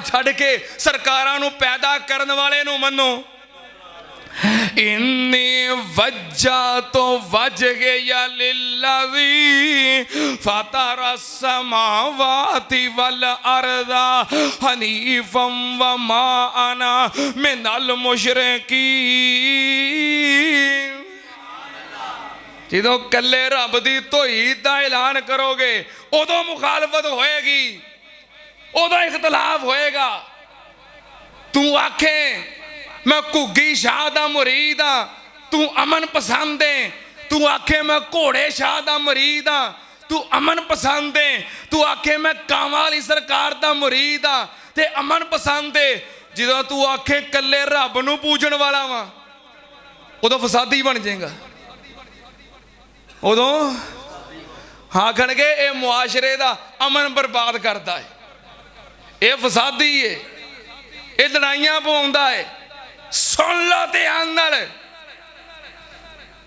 छड़ के सरकारां नूं पैदा करन वाले नूं मन्नो। इन्नी वजह तो वजह या लिल्लज़ी फ़तरा समावाति वल अर्दा हनीफ़म व मा अना मिनल मुशरिकीन। जो कले रब की तौहीद का ऐलान करोगे उदों मुखालफत होएगी, उदों इख्तलाफ होएगा। तू आखे मैं घुग्गी शाह दा मुरीद हाँ, तू अमन पसंद है। तू आखे मैं घोड़े शाह दा मुरीद हाँ, तू अमन पसंद है। तू आखे मैं कांवां वाली सरकार दा मुरीद हाँ ते अमन पसंद है। जो तू आखे कले रब नूं पूजण वाला वा उदों फसादी बन जाएगा। उदों आखणगे ये मुआशरे का अमन बर्बाद करता है, ये फसादी है, ये लड़ाइयां पवाउंदा है। सुन लो ध्यान नाल,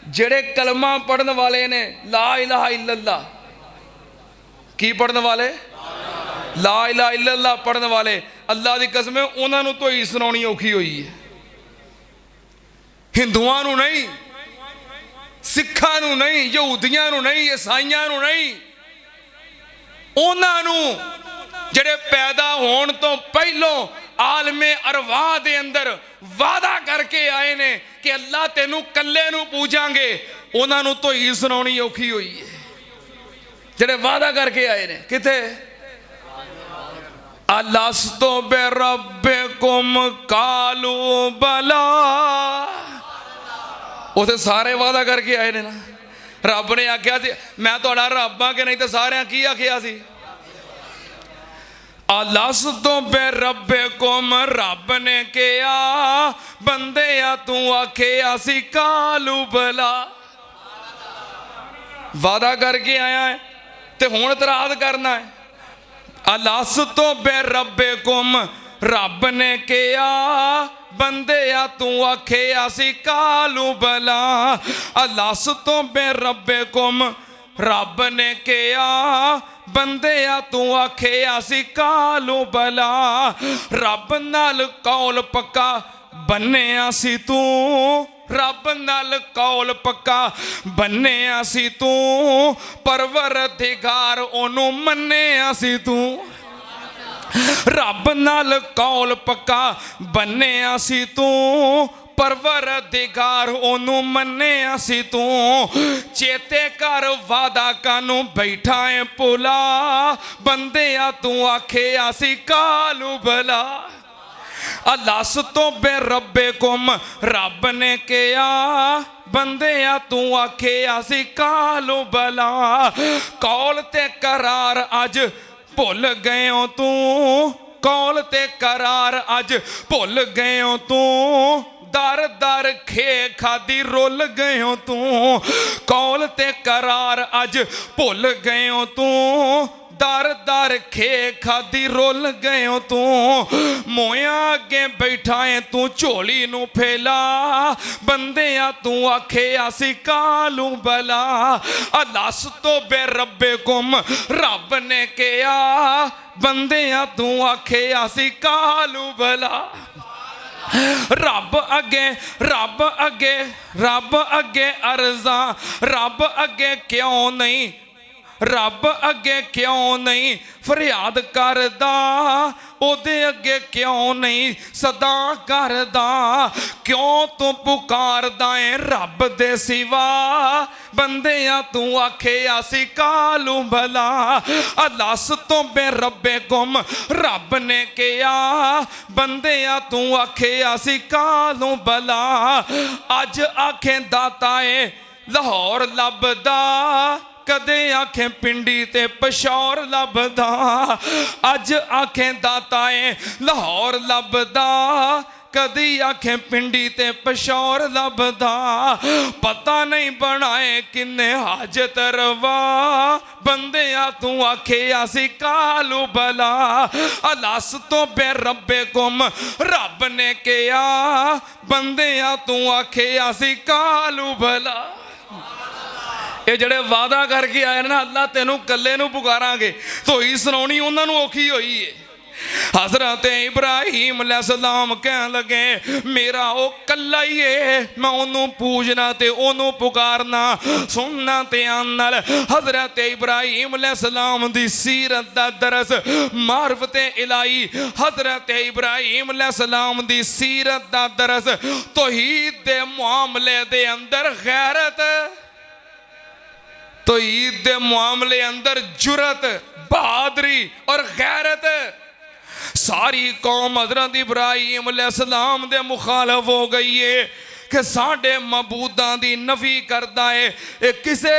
जेड़े कलमा पढ़न वाले ने ला इलाहा इल्लल्लाह, की पढ़न वाले ला इलाहा इल्लल्लाह पढ़न वाले, अल्लाह की कसम उन्होंने तो ही सुनानी औखी हुई है। हिंदुआं नूं नहीं, सिखां नूं नहीं, यहूदियां नूं नहीं, ईसाइयां नूं नहीं, उन्हां नूं जेड़े पैदा होने तो पहलों आलमे अरवाह दे अंदर वादा करके आए ने कि अल्लाह तेनू कल्ले नू पूजांगे, उन्हां नूं तो ही सुनानी औखी हुई है। जेड़े वादा करके आए ने किथे अलस्तु बिरब्बिकुम कालू बला, उसे सारे वादा करके आए ने ना। रब ने आख्या सी मैं तुहाडा रब हां कि नहीं, तो सारे की आख्या सी अलस्तु बिरब्बिकुम, रब ने कहा बंदे आ तू आखे असी कालू बला। वादा करके आया है ते हुण इतराज करना है। अलस्तु बिरब्बिकुम, रब ने कहा बंदे आ तू आखे असी कालू बला। अलस्तु बिरब्बिकुम, रब ने कहा बंदे आ तू आखे असी कालू बला। रब नाल कौल पक्का बन्ने सी तू, रब नाल कौल पक्का बन्ने सी तू, परवरदिगार ओनू मन्ने सी तू। रब नाल कौल पक्का बन्ने सी तू, परवरदिगार ओनू मन्ने सी तू। चेते कर वादा कानू बैठा है पुला, बंदे आ तू आखे असी कालू बला। अलस्तु बिरब्बिकुम, रब ने कहा बंदे आ तू आखे असी कालू बला। कौल ते करार अज भुल गए हो तू, कौल ते करार अज भुल गए हो तू, दर दर खे खादी रोल गए हो तू। कौल ते करार अज भुल गए हो तू, दर दर खे खादी रोल गए हो तू। मोया अगे बैठा है तू झोली नू फैला, बंदे आ तू आखे असी कालू बला। अलस्तु बिरब्बिकुम, रब ने कहा बंदे आ तू आखे असी कालू बला। रब अगे रब अगे रब अगे अर्जा, रब अगे क्यों नहीं, रब अगे क्यों नहीं फरियाद करदा, ओदे अगे क्यों नहीं सदा करदा। क्यों तू पुकारदा है रब दे सिवा, बंदे आ तू आखे असी कालू भला। अलस्तु बिरब्बिकुम, रब ने कहा बंदे आ तू आखे असी कालू भला। अज आखे दाता है लाहौर लभदा, कदे आखें पिंडी ते पशौर लभदा। अज आखें दाता है लाहौर लभदा, कदी आखें पिंडी ते पशौर लभदा। पता नहीं बनाए किन्ने हाजत रवा, बंदे आ तू आखे असी कालू बला। अलस्तु बिरब्बिकुम, रब ने कहा बंदे आ तू आखे असी कालू बला। ये जड़े वादा करके आए ना अल्लाह तेनू कल्ले नू पुकारांगे, तो ही सुनानी उन्होंने औखी हुई है। हजरत इब्राहिम अलैहिस्सलाम कहन लगे मेरा वो कल्ला ही है, मैं ओनू पूजना ते ओनू पुकारना सुनना ते आन। हजरत इब्राहिम अलैहिस्सलाम दी सीरत दा दरस मारिफत इलाही, हजरत इब्राहिम अलैहिस्सलाम दी सीरत दा दरस तौहीद दे मुआमले दे अंदर गैरत, तौहीद दे मुआमले अंदर जुरत, बहादुरी और गैरत। सारी कौम हजरत इब्राहिम अलैहिस्सलाम दे मुखालफ हो गई है कि साडे मबूदां दी नफी करदा है, ये किसे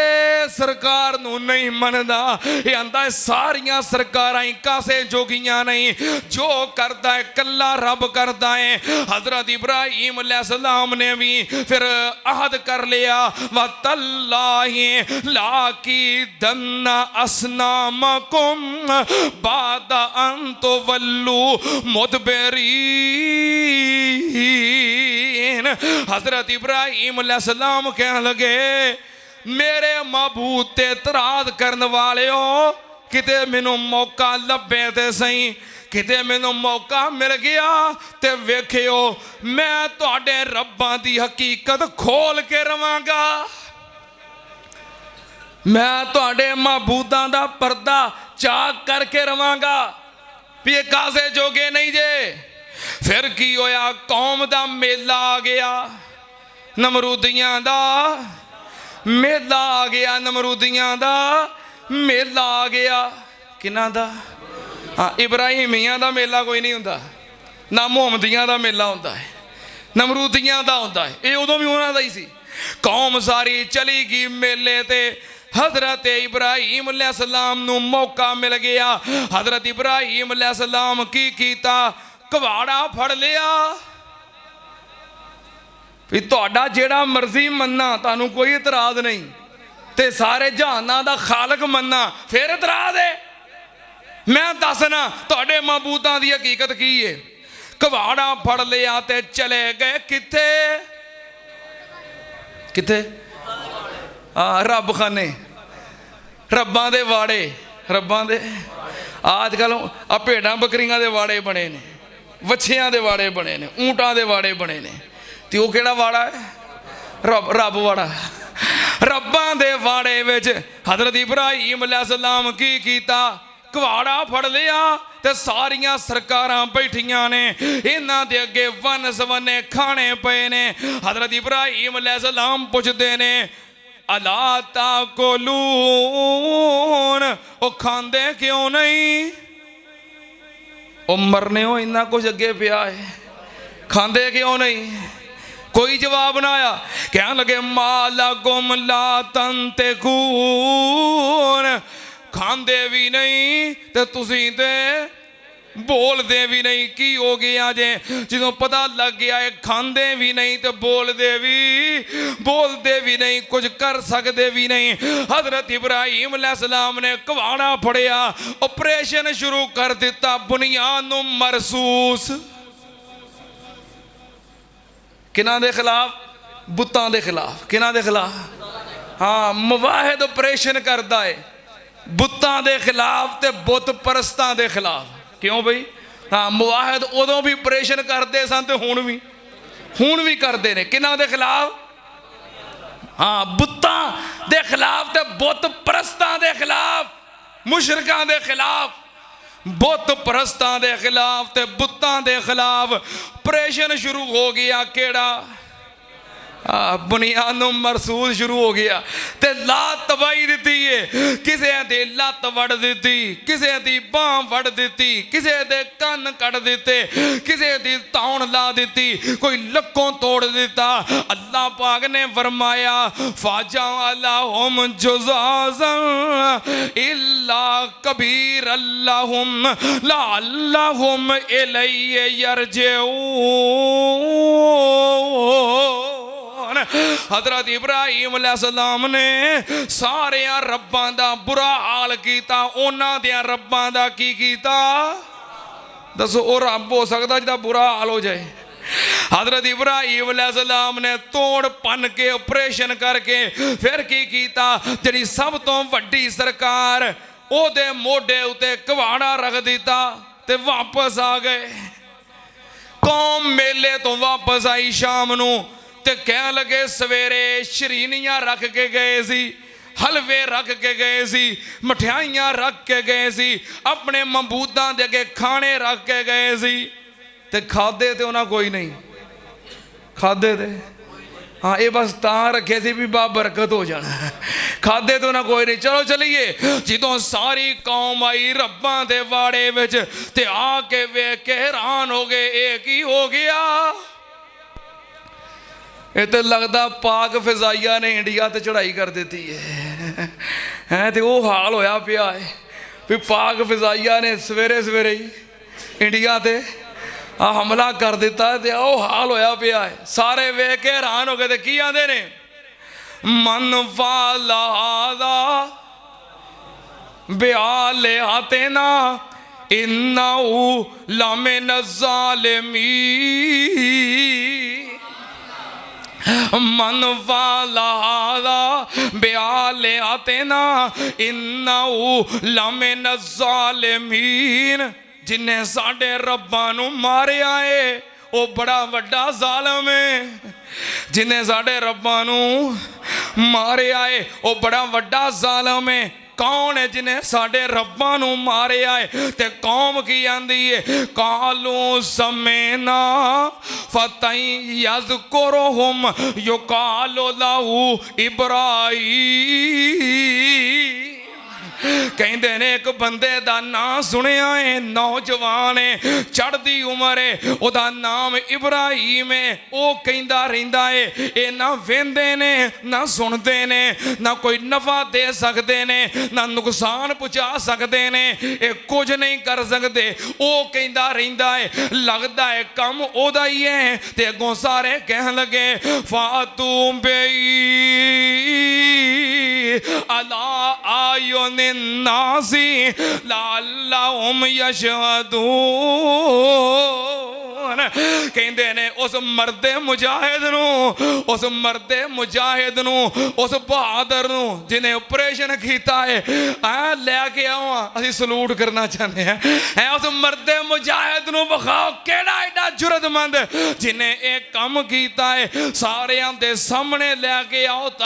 सरकार नू नहीं मनदा, ये आंदा है सारियां सरकारां ही कासे जोगियां नहीं, जो करदा है कल्ला रब करदा है। हजरत इब्राहिम अलैहिस्सलाम ने भी फिर अहद कर लिया वतल्लाहि लाकीदन्ना अस्नामकुम बाद अन तुवल्लू मुदबिरीन। हजरत इब्राहिम अलैहिस्सलाम कहने लगे मेरे मबूद ते इतराज करने वाले हो, किते मैनू मौका लभे ते सही, किते मैनू मौका मिल गया ते वेखियो मैं तुहाडे रब्बां दी हकीकत खोल के रवांगा, मैं तुहाडे मबूदां दा पर्दा चाक करके रवांगा भी ये कासे जोगे नहीं जे। फिर की होया, कौम दा मेला आ गया, नमरूदियां दा मेला आ गया, नमरूदियां दा मेला आ गया। किन्ना दा? हाँ, इब्राहिमियां दा मेला कोई नहीं हुंदा, ना मुहम्मदियां दा मेला हुंदा है, नमरूदियां दा हुंदा है। ये उदों भी उन्हां दा ही सी। कौम सारी चली गई मेले ते। हजरत इब्राहिम अलैहिस्सलाम नू मौका मिल गया। हजरत इब्राहिम अलैहिस्सलाम की कीता, कवाड़ा फड़ लिया भी तुहाडा जेड़ा मर्जी मन्ना, तुहानू कोई इतराज नहीं, ते सारे जहानां दा खालक मन्ना, फिर इतराज है। मैं दसना तुहाडे मबूदां दी हकीकत की है। कवाड़ा फड़ लिया ते चले गए किथे, किथे? रब खाने, रब्बां दे वाड़े, रब्बां दे अजकल आ भेड़ां बकरियां दे वाड़े बने ने, वछियां दे वाड़े बने ने, ऊंटां दे वाड़े बने ने, ते ओह केड़ा वाड़ा है? रब वाड़ा। रब्बां दे वाड़े विच हजरत इब्राहिम अलैहिस्सलाम की कीता, कवाड़ा फड़ लिया ते सारियां सरकारां बैठियां ने, इन्हां दे अगे वन सवन्ने खाने पे ने। हजरत इब्राहिम अलैहिस्सलाम पुछदे ने अला ताकुलून, ओ खांदे क्यों नहीं? ओ मरने हो इन्ना कुछ अगे पिया है, खांदे क्यों नहीं? कोई जवाब ना आया। कहने लगे माला गुम ला तंतेकून, खांदे भी नहीं ते तुसीं ते बोलते भी नहीं। की हो गया जे? जो पता लग गया है खांदे भी नहीं तो बोलते भी नहीं, कुछ कर सकते भी नहीं। हजरत इब्राहिम अलैहिस्सलाम ने कवाड़ा फड़िया, ऑपरेशन शुरू कर दिता बुनियाद मरसूस। किन्हां दे खिलाफ? बुतां दे खिलाफ। किन्हां दे खिलाफ? हाँ, मुवाहिद ऑपरेशन करता है बुतां दे खिलाफ ते बुत परस्तां दे खिलाफ। क्यों बई? हाँ, मुवाहिद उदों भी ऑपरेशन करते सन ते हुण भी करते हैं। किन्हां दे खिलाफ? हाँ, बुतां दे खिलाफ ते बुत परस्तां दे खिलाफ, मुशरकां दे खिलाफ, बुत परस्तां दे खिलाफ ते बुतां दे खिलाफ ऑपरेशन शुरू हो गया। केड़ा? बुनियाद मरसूल शुरू हो गया ते लात तबाही दी है। किसे दी लत वड़ दी, किसे दी बांह वड़ दी, किसे दे कन कट दिते, किसे दी तौण ला दी, कोई लक्कों तोड़ दिता। अल्लाह पाक ने फरमाया फाजअलहुम जुज़ाज़न इल्ला कबीर अल्लाहुम लअल्लहुम इलैहि यरजिऊन। हजरत इब्राहिम अलैहिस्सलाम ने सारे रब्बां दा बुरा हाल किया, उन्हां दे रब्बां दा की कीता? दसो, वो रब हो सकता जिहदा बुरा हाल हो जाए? हजरत इब्राहिम अलैहिस्सलाम ने तोड़ पन के ऑपरेशन करके फिर की कीता? जिहड़ी सब तो वड्डी सरकार ओदे मोढे उते कवाड़ा रख दिता। ਤੇ ਵਾਪਸ ਆ ਗਏ। ਕੌਮ ਮੇਲੇ ਤੋਂ ਵਾਪਸ ਆਈ ਸ਼ਾਮ ਨੂੰ ਤੇ ਕਹਿਣ ਲੱਗੇ ਸਵੇਰੇ ਸ਼ਰੀਨੀਆਂ ਰੱਖ ਕੇ ਗਏ ਸੀ, ਹਲਵੇ ਰੱਖ ਕੇ ਗਏ ਸੀ, ਮਠਿਆਈਆਂ ਰੱਖ ਕੇ ਗਏ ਸੀ, ਆਪਣੇ ਮਬੂਦਾਂ ਦੇ ਅੱਗੇ ਖਾਣੇ ਰੱਖ ਕੇ ਗਏ ਸੀ, ਤੇ ਖਾਦੇ ਤੇ ਉਹਨਾਂ ਕੋਈ ਨਹੀਂ। ਖਾਦੇ ਤੇ ਹਾਂ ਇਹ ਬਸ ਤਾਂ ਰੱਖੇ ਸੀ ਵੀ ਬਾਬਰਕਤ ਹੋ ਜਾਣਾ, ਖਾਦੇ ਤੋਂ ਨਾ ਕੋਈ ਨਹੀਂ। ਚਲੋ ਚਲੀਏ। ਜਦੋਂ ਸਾਰੀ ਕੌਮ ਆਈ ਰੱਬਾਂ ਦੇ ਵਾੜੇ ਵਿੱਚ ਤੇ ਆ ਕੇ ਵੇਖ ਕੇ ਹੈਰਾਨ ਹੋ ਗਏ, ਇਹ ਕੀ ਹੋ ਗਿਆ? ਇਹ ਤੇ ਲੱਗਦਾ ਪਾਕ ਫਿਜ਼ਾਈਆ ਨੇ ਇੰਡੀਆ ਤੇ ਚੜਾਈ ਕਰ ਦਿੱਤੀ ਹੈ ਤੇ ਉਹ ਹਾਲ ਹੋਇਆ ਪਿਆ ਹੈ ਵੀ ਪਾਕ ਫਿਜ਼ਾਈਆ ਨੇ ਸਵੇਰੇ ਸਵੇਰੇ ਹੀ ਇੰਡੀਆ ਤੇ ਆ ਹਮਲਾ ਕਰ ਦਿੱਤਾ ਤੇ ਉਹ ਹਾਲ ਹੋਇਆ ਪਿਆ ਹੈ। ਸਾਰੇ ਵੇਖ ਕੇ ਹੈਰਾਨ ਹੋ ਗਏ ਤੇ ਕੀ ਆਂਦੇ ਨੇ, ਮਨ ਵਾਲਾ ਦਾ ਬਿਆਲਿਆ ਤੇ ਨਾ ਇਨਾਉ ਲਾਮੇ ਨਜ਼ਾਲਿਮੀ, मन वाला ब्याले आते ना इन्नाऊ लामे नज़ालिमीन। जिन्हें साडे रब्बा नू मारिया है वो बड़ा वड्डा जालिम है। जिन्हें साडे रब्बा नू मारिया है वो बड़ा वड्डा जालिम है। कौन है जिन्हें साडे रब्बा नू मारिया है? ते कौम की आंदी है, कालू समेना फतई यज़कुरुहुम युकालु लहू इब्राहीम। कहते ने एक बंदे दा नाम सुनिया है, नौजवान है, चढ़दी उम्र है, ओदा नाम इब्राहीम है। वो कहता रहिंदा है, ये ना वेंदे ने ना सुनते ने, ना कोई नफा दे सकते ने ना नुकसान पहुंचा सकते ने, ये कुछ नहीं कर सकते। वो कहता रहिंदा है, लगता है कम ओदा ही है। ते अगों सारे कहन लगे फातू बेई अला आयो नासी लाल्लाहुम यशहदून। कहते ने उस मर्दे मुजाहिद नू, उस मर्दे मुजाहिद नू, उस बहादुर नू जिन्हें ऑपरेशन किया है लैके आओ, असीं सलूट करना चाहते हैं। उस मर्दे मुजाहिद नू विखाओ केड़ा एडा जुरतमंद जिन्हें एक काम किया है, सारियां दे सामने लैके आओ।